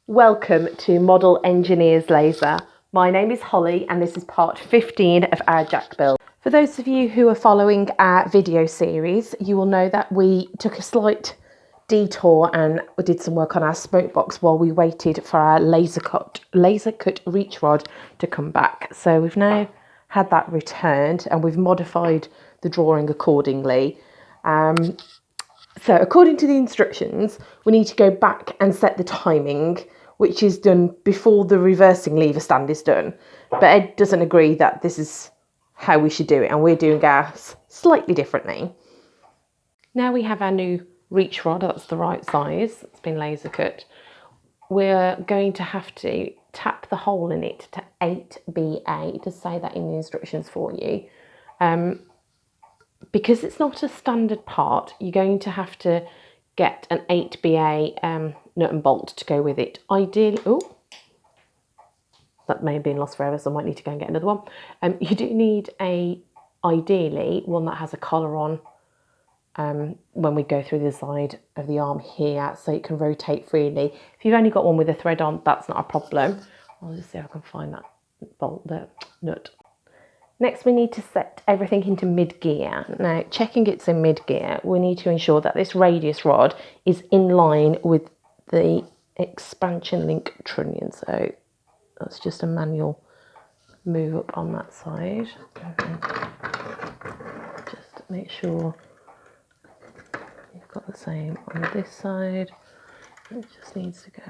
Welcome to Model Engineers Laser. My name is Holly and this is part 15 of our jack build. For those of you who are following our video series, you will know that we took a slight detour and we did some work on our smoke box while we waited for our laser cut reach rod to come back. So we've now had that returned and we've modified the drawing accordingly. So according to the instructions, we need to go back and set the timing, which is done before the reversing lever stand is done. But Ed doesn't agree that this is how we should do it, and we're doing ours slightly differently. Now we have our new reach rod, that's the right size, it's been laser cut. We're going to have to tap the hole in it to 8BA, to say that in the instructions for you. Because it's not a standard part, you're going to have to get an 8BA nut and bolt to go with it. Ideally, oh, that may have been lost forever, so I might need to go and get another one. You do need ideally one that has a collar on when we go through the side of the arm here, so it can rotate freely. If you've only got one with a thread on, that's not a problem. I'll just see if I can find that bolt, the nut. Next, we need to set everything into mid-gear. Now, checking it's in mid-gear, we need to ensure that this radius rod is in line with the expansion link trunnion. So that's just a manual move up on that side. Just make sure you've got the same on this side. It just needs to go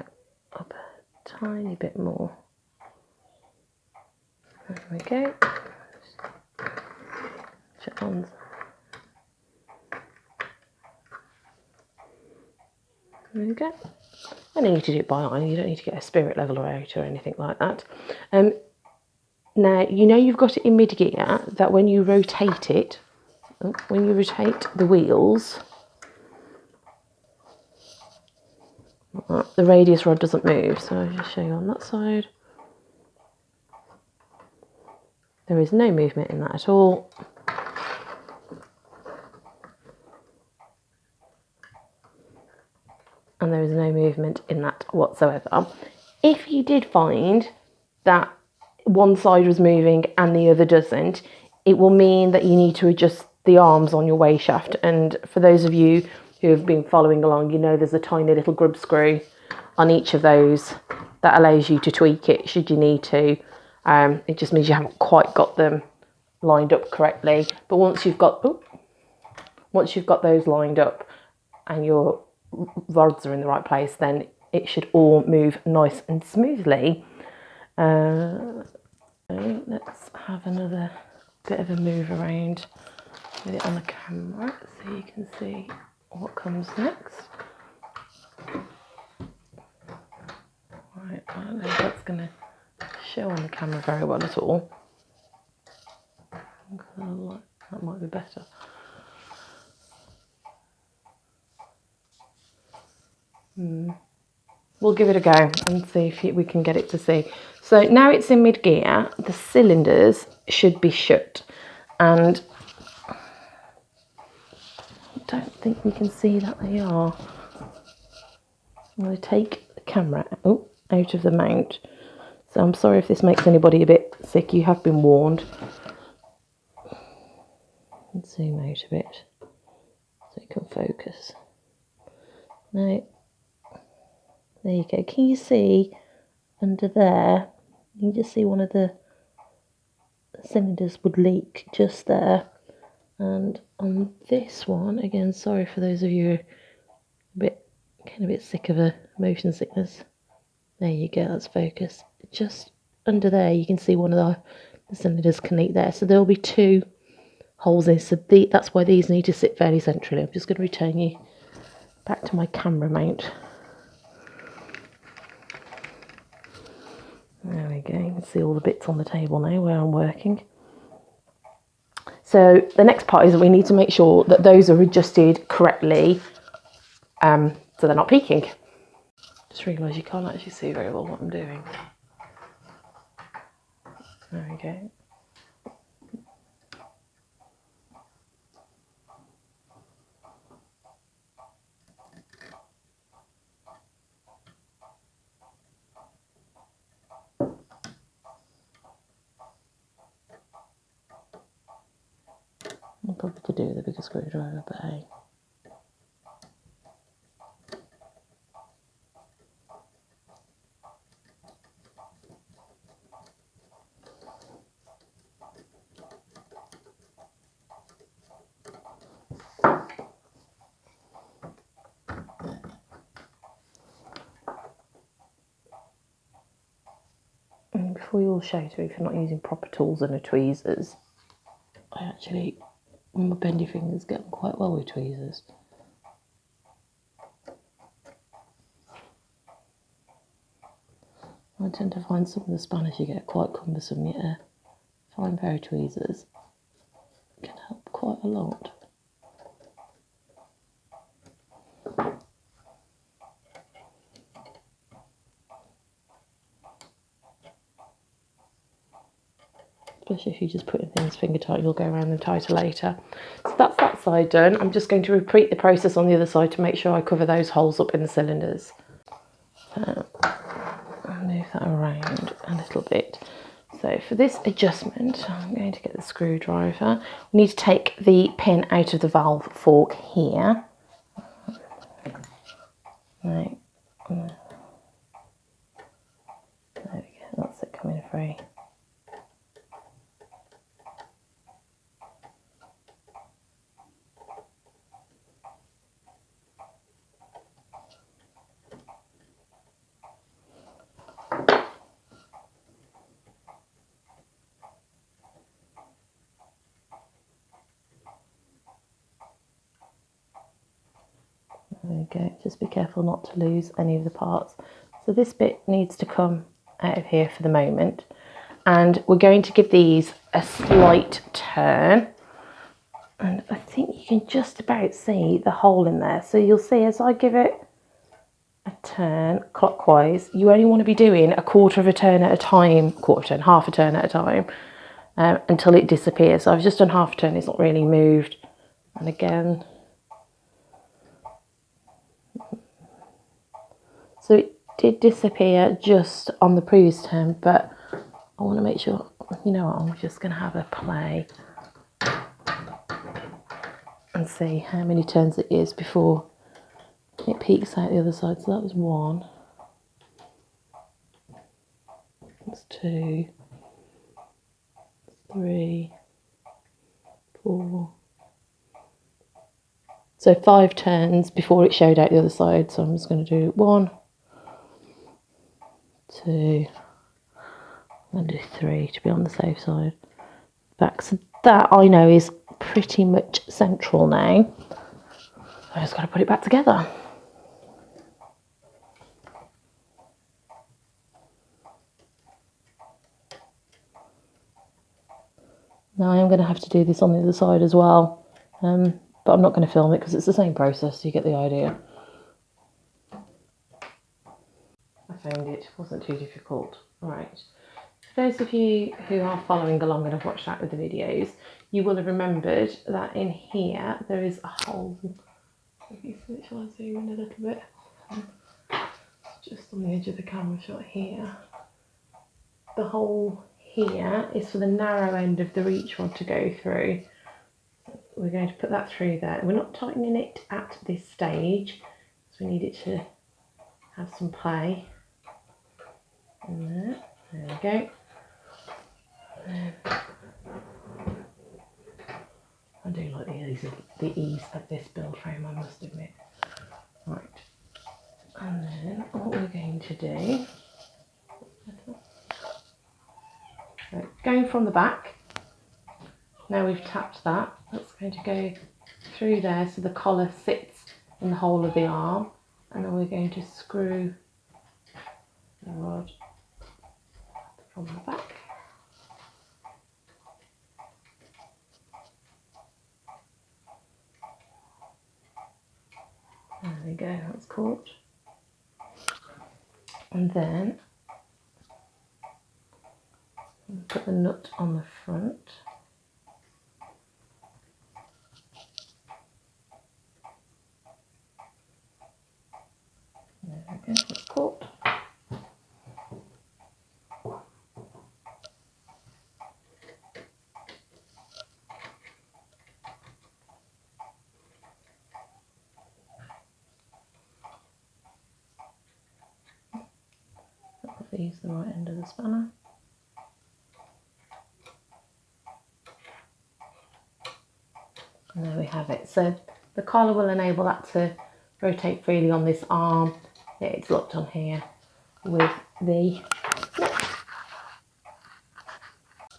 up a tiny bit more. There we go. On. There we go. And you need to do it by eye, you don't need to get a spirit leveler out or anything like that. Now, you know you've got it in mid-gear, that when you rotate it, when you rotate the wheels, the radius rod doesn't move. So I'll just show you on that side. There is no movement in that at all. And there is no movement in that whatsoever. If you did find that one side was moving and the other doesn't, it will mean that you need to adjust the arms on your way shaft. And for those of you who have been following along, you know there's a tiny little grub screw on each of those that allows you to tweak it should you need to. It just means you haven't quite got them lined up correctly. But once you've got those lined up and your rods are in the right place, then it should all move nice and smoothly. Let's have another bit of a move around with it on the camera so you can see what comes next. Right, I don't know if that's going to show on the camera very well at all. That might be better. We'll give it a go and see if we can get it to see. So now it's in mid-gear, the cylinders should be shut, and I don't think we can see that they are. I'm going to take the camera out of the mount. So I'm sorry if this makes anybody a bit sick, you have been warned. Let's zoom out a bit so it can focus. Now, there you go. Can you see under there? You can just see one of the cylinders would leak just there. And on this one, again, sorry for those of you getting a bit sick of a motion sickness. There you go, that's focus. Just under there, you can see one of the cylinders can leak there. So there'll be two holes in. So that's why these need to sit fairly centrally. I'm just going to return you back to my camera mount. There we go, you can see all the bits on the table now where I'm working. So the next part is that we need to make sure that those are adjusted correctly so they're not peaking. Just realised you can't actually see very well what I'm doing. There we go. could do with a bigger screwdriver, but hey. And before you all shout me for not using proper tools and a tweezers, I actually, with my bendy fingers, get on quite well with tweezers. I tend to find some of the Spanish you get quite cumbersome, yet a fine pair of tweezers can help quite a lot. Especially if you're just putting things finger tight, you'll go around them tighter later. So that's that side done. I'm just going to repeat the process on the other side to make sure I cover those holes up in the cylinders. I'll move that around a little bit. So for this adjustment, I'm going to get the screwdriver. We need to take the pin out of the valve fork here. Right. There we go, that's it coming free. There we go, just be careful not to lose any of the parts. So this bit needs to come out of here for the moment. And we're going to give these a slight turn. And I think you can just about see the hole in there. So you'll see as I give it a turn clockwise, you only want to be doing a quarter of a turn at a time, half a turn at a time, until it disappears. So I've just done half a turn, it's not really moved. And again, so it did disappear just on the previous turn, but I want to make sure, you know what, I'm just going to have a play and see how many turns it is before it peeks out the other side. So that was 1, that's 2, 3, 4. So 5 turns before it showed out the other side. So I'm just going to do 1, 2, and do 3 to be on the safe side. Back. So that I know is pretty much central now. I just got to put it back together. Now I am going to have to do this on the other side as well, but I'm not going to film it because it's the same process, so you get the idea. I found it wasn't too difficult. Right, for those of you who are following along and have watched out with the videos, you will have remembered that in here there is a hole. Okay, so shall I zoom in a little bit? Just on the edge of the camera shot here. The hole here is for the narrow end of the reach rod to go through. We're going to put that through there. We're not tightening it at this stage, so we need it to have some play. And there we go. I do like the ease of this build frame, I must admit. Right, and then what we're going to do, so going from the back, now we've tapped that, that's going to go through there so the collar sits in the hole of the arm, and then we're going to screw the rod from the back. There we go, that's caught. And then put the nut on the front. There we go, that's caught. to use the right end of the spanner. And there we have it. So the collar will enable that to rotate freely on this arm. It's locked on here with the nut.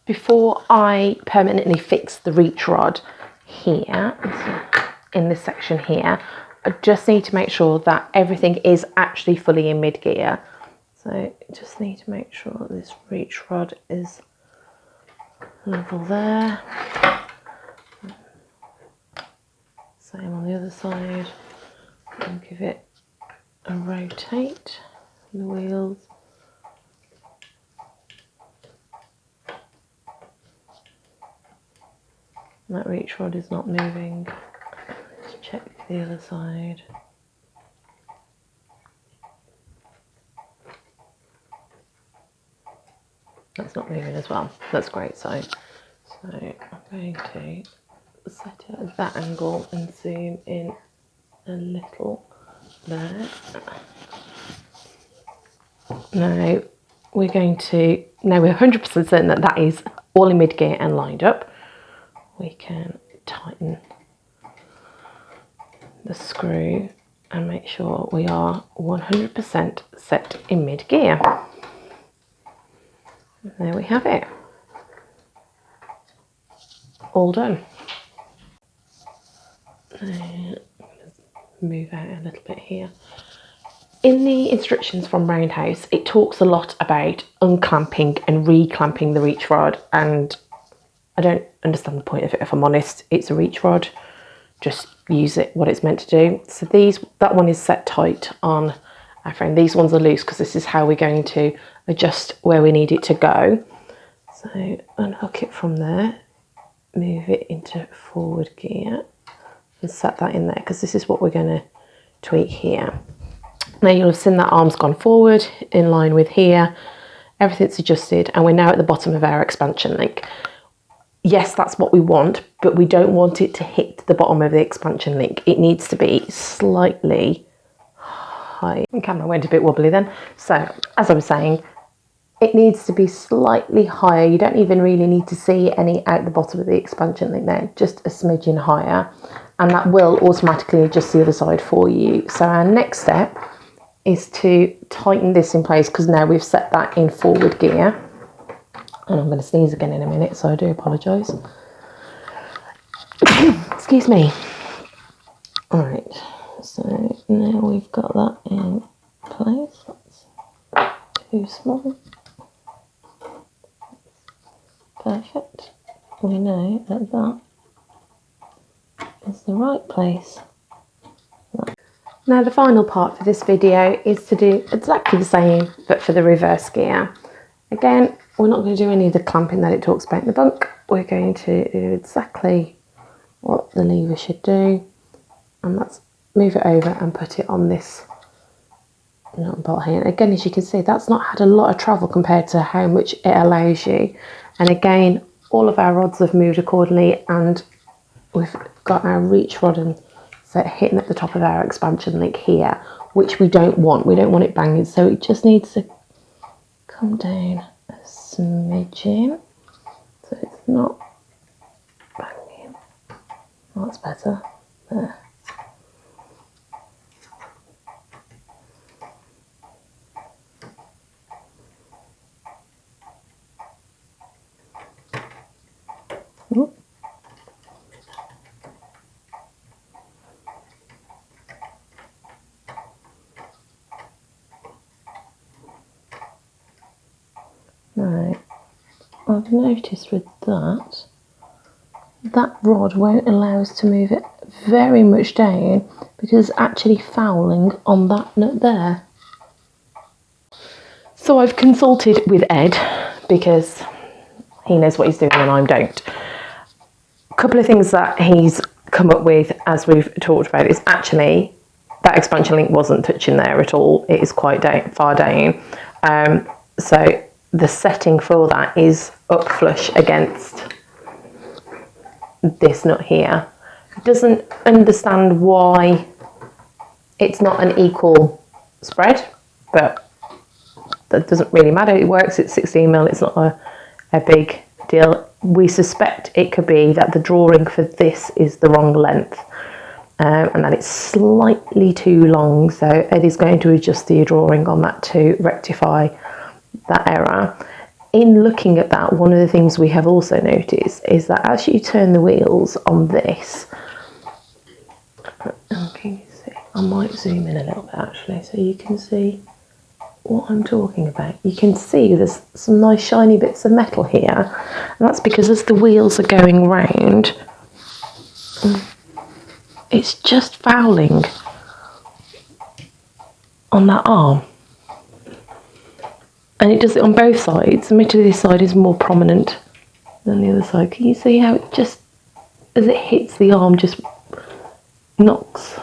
Before I permanently fix the reach rod here, in this section here, I just need to make sure that everything is actually fully in mid gear. So just need to make sure that this reach rod is level there. Same on the other side. And give it a rotate, the wheels. And that reach rod is not moving. Let's check the other side. That's not moving as well. That's great. So I'm going to set it at that angle and zoom in a little there. Now we're 100% certain that that is all in mid gear and lined up. We can tighten the screw and make sure we are 100% set in mid gear. There we have it. All done. Move out a little bit here. In the instructions from Roundhouse, it talks a lot about unclamping and reclamping the reach rod, and I don't understand the point of it, if I'm honest. It's a reach rod, just use it what it's meant to do. So that one is set tight on our frame. These ones are loose because this is how we're going to adjust where we need it to go. So unhook it from there, move it into forward gear and set that in there, because this is what we're going to tweak here. Now you'll have seen that arm's gone forward in line with here. Everything's adjusted and we're now at the bottom of our expansion link. Yes, that's what we want, but we don't want it to hit the bottom of the expansion link. It needs to be slightly high. The camera went a bit wobbly then. So as I was saying, it needs to be slightly higher. You don't even really need to see any out the bottom of the expansion link there, just a smidgen higher. And that will automatically adjust the other side for you. So our next step is to tighten this in place, because now we've set that in forward gear. And I'm going to sneeze again in a minute, so I do apologise. Excuse me. Alright, so now we've got that in place. That's too small. Perfect. We know that that is the right place. Now the final part for this video is to do exactly the same, but for the reverse gear. Again, we're not going to do any of the clamping that it talks about in the book. We're going to do exactly what the lever should do, and that's move it over and put it on this nut and bolt here. And again, as you can see, that's not had a lot of travel compared to how much it allows you. And again, all of our rods have moved accordingly, and we've got our reach rod and set hitting at the top of our expansion link here, which we don't want. We don't want it banging, so it just needs to come down a smidgen so it's not banging. Oh, that's better. There. Ooh. Right, I've noticed with that rod won't allow us to move it very much down, because it's actually fouling on that nut there. So I've consulted with Ed, because he knows what he's doing and I don't. A couple of things that he's come up with as we've talked about is actually that expansion link wasn't touching there at all. It is quite far down. So the setting for that is up flush against this nut here. Doesn't understand why it's not an equal spread, but that doesn't really matter. It works at 16mm. It's not a big deal. We suspect it could be that the drawing for this is the wrong length, and that it's slightly too long. So Eddie's going to adjust the drawing on that to rectify that error. In looking at that, one of the things we have also noticed is that as you turn the wheels on this, can you see? I might zoom in a little bit actually so you can see what I'm talking about. You can see there's some nice shiny bits of metal here, and that's because as the wheels are going round, it's just fouling on that arm. And it does it on both sides. Admittedly, this side is more prominent than the other side. Can you see how it just, as it hits the arm, just knocks?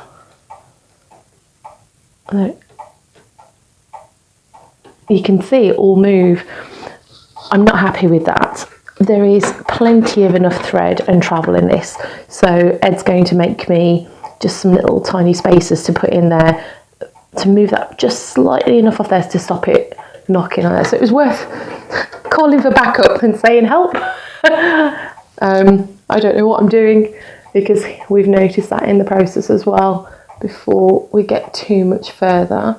You can see it all move. I'm not happy with that. There is plenty of enough thread and travel in this. So Ed's going to make me just some little tiny spaces to put in there to move that just slightly enough off there to stop it knocking on there. So it was worth calling for backup and saying help. I don't know what I'm doing, because we've noticed that in the process as well before we get too much further.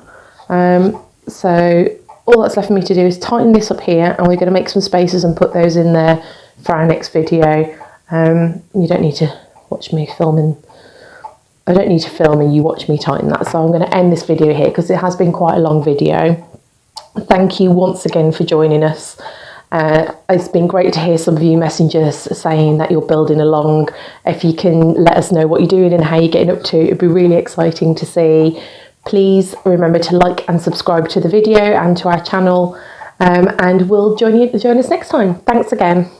So all that's left for me to do is tighten this up here, and we're going to make some spaces and put those in there for our next video. You don't need to watch me filming. I don't need to film and you watch me tighten that. So I'm going to end this video here because it has been quite a long video. Thank you once again for joining us. It's been great to hear some of you messengers saying that you're building along. If you can let us know what you're doing and how you're getting up to, it'd be really exciting to see. Please remember to like and subscribe to the video and to our channel, and we'll join us next time. Thanks again.